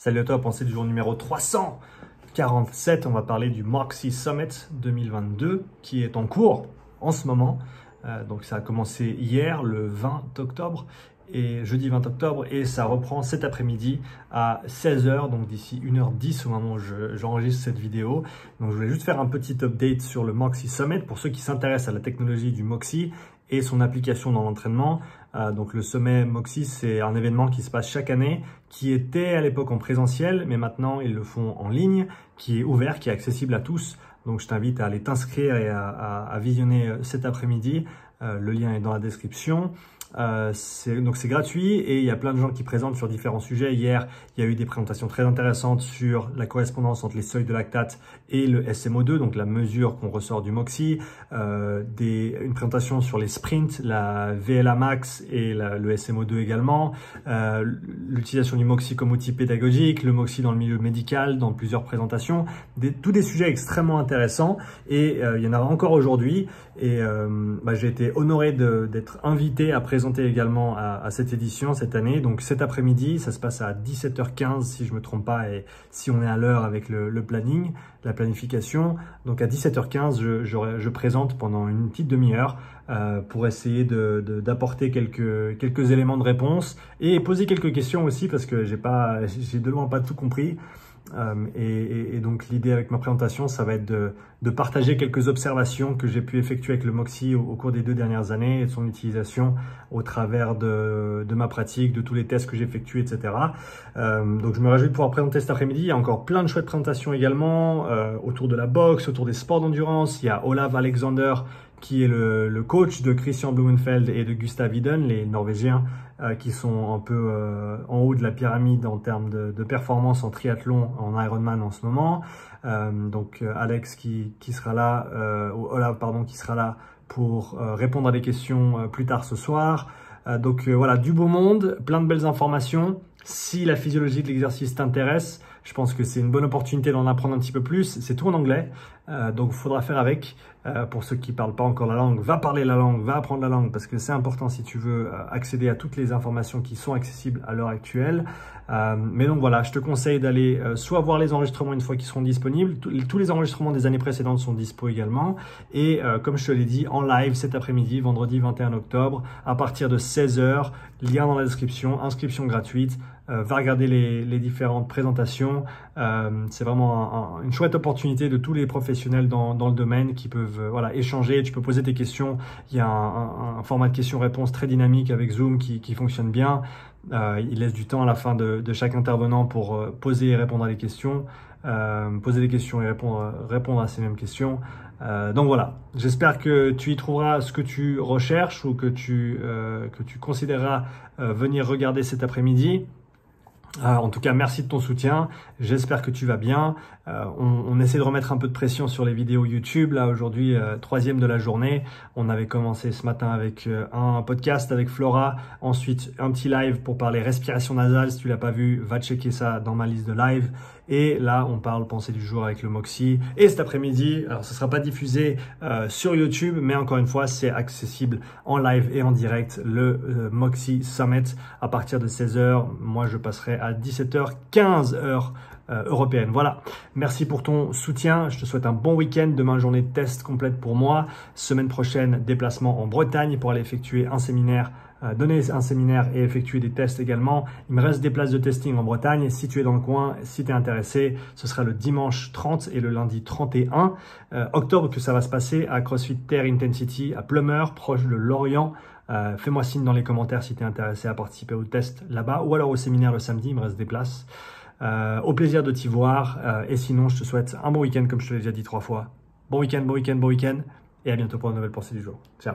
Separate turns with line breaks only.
Salut à toi, pensée du jour numéro 347. On va parler du Moxie Summit 2022 qui est en cours en ce moment. Donc ça a commencé hier, le 20 octobre, et jeudi 20 octobre, et ça reprend cet après-midi à 16 h, donc d'ici 1h10 au moment où j'enregistre cette vidéo. Donc je voulais juste faire un petit update sur le Moxie Summit pour ceux qui s'intéressent à la technologie du Moxie et son application dans l'entraînement. Donc le sommet Moxie, c'est un événement qui se passe chaque année, qui était à l'époque en présentiel, mais maintenant ils le font en ligne, qui est ouvert, qui est accessible à tous. Donc je t'invite à aller t'inscrire et à visionner cet après-midi. Le lien est dans la description. Donc c'est gratuit et il y a plein de gens qui présentent sur différents sujets. Hier, il y a eu des présentations très intéressantes sur la correspondance entre les seuils de lactate et le SMO2, donc la mesure qu'on ressort du Moxie. Une présentation sur les sprints, la VLA Max et le SMO2 également. L'utilisation du Moxie comme outil pédagogique, le Moxie dans le milieu médical, dans plusieurs présentations. Tous des sujets extrêmement intéressants et il y en a encore aujourd'hui. Et j'ai été honoré d'être invité à présenter également à cette édition cette année. Donc cet après-midi, ça se passe à 17h15 si je me trompe pas et si on est à l'heure avec le planning, la planification. Donc à 17h15, je présente pendant une petite demi-heure pour essayer d'apporter quelques éléments de réponse et poser quelques questions aussi parce que j'ai de loin pas tout compris. Et donc l'idée avec ma présentation, ça va être de partager quelques observations que j'ai pu effectuer avec le Moxie au cours des 2 dernières années et de son utilisation au travers de ma pratique, de tous les tests que j'ai effectués, etc. Donc je me réjouis de pouvoir présenter cet après-midi. Il y a encore plein de chouettes présentations également autour de la boxe, autour des sports d'endurance. Il y a Olav Alexander qui est le coach de Christian Blumenfeld et de Gustav Iden, les Norvégiens qui sont un peu en haut de la pyramide en termes de performance en triathlon, en Ironman en ce moment. Donc Alex qui sera là, Olav pardon, qui sera là pour répondre à des questions plus tard ce soir. Donc voilà, du beau monde, plein de belles informations. Si la physiologie de l'exercice t'intéresse, je pense que c'est une bonne opportunité d'en apprendre un petit peu plus. C'est tout en anglais, donc il faudra faire avec. Pour ceux qui ne parlent pas encore la langue, va parler la langue, va apprendre la langue parce que c'est important si tu veux accéder à toutes les informations qui sont accessibles à l'heure actuelle. Mais donc voilà, je te conseille d'aller soit voir les enregistrements une fois qu'ils seront disponibles. Tous les enregistrements des années précédentes sont dispo également. Et comme je te l'ai dit, en live cet après-midi, vendredi 21 octobre, à partir de 16 h, lien dans la description, inscription gratuite. Va regarder les différentes présentations. C'est vraiment une chouette opportunité de tous les professionnels dans le domaine qui peuvent échanger. Tu peux poser tes questions. Il y a un format de questions-réponses très dynamique avec Zoom qui fonctionne bien. Il laisse du temps à la fin de chaque intervenant pour poser et répondre à des questions. Poser des questions et répondre à ces mêmes questions. Donc voilà, j'espère que tu y trouveras ce que tu recherches ou que tu considéreras venir regarder cet après-midi. En tout cas, merci de ton soutien. J'espère que tu vas bien. On essaie de remettre un peu de pression sur les vidéos YouTube. Là, aujourd'hui, 3e de la journée. On avait commencé ce matin avec un podcast avec Flora. Ensuite, un petit live pour parler respiration nasale. Si tu l'as pas vu, va checker ça dans ma liste de live. Et là, on parle pensée du jour avec le Moxie. Et cet après-midi, alors ce sera pas diffusé sur YouTube, mais encore une fois, c'est accessible en live et en direct, le Moxie Summit à partir de 16 h. Moi, je passerai à 17h15 heure européenne. Voilà, merci pour ton soutien. Je te souhaite un bon week-end. Demain, journée de test complète pour moi. Semaine prochaine, déplacement en Bretagne pour aller effectuer un séminaire, donner un séminaire et effectuer des tests également. Il me reste des places de testing en Bretagne. Si tu es dans le coin, si tu es intéressé, ce sera le dimanche 30 et le lundi 31 octobre que ça va se passer à CrossFit Terre Intensity à Plumeur, proche de Lorient. Fais-moi signe dans les commentaires si tu es intéressé à participer au test là-bas ou alors au séminaire le samedi, il me reste des places. Au plaisir de t'y voir et sinon je te souhaite un bon week-end comme je te l'ai déjà dit 3 fois. Bon week-end, bon week-end, bon week-end et à bientôt pour une nouvelle pensée du jour. Ciao.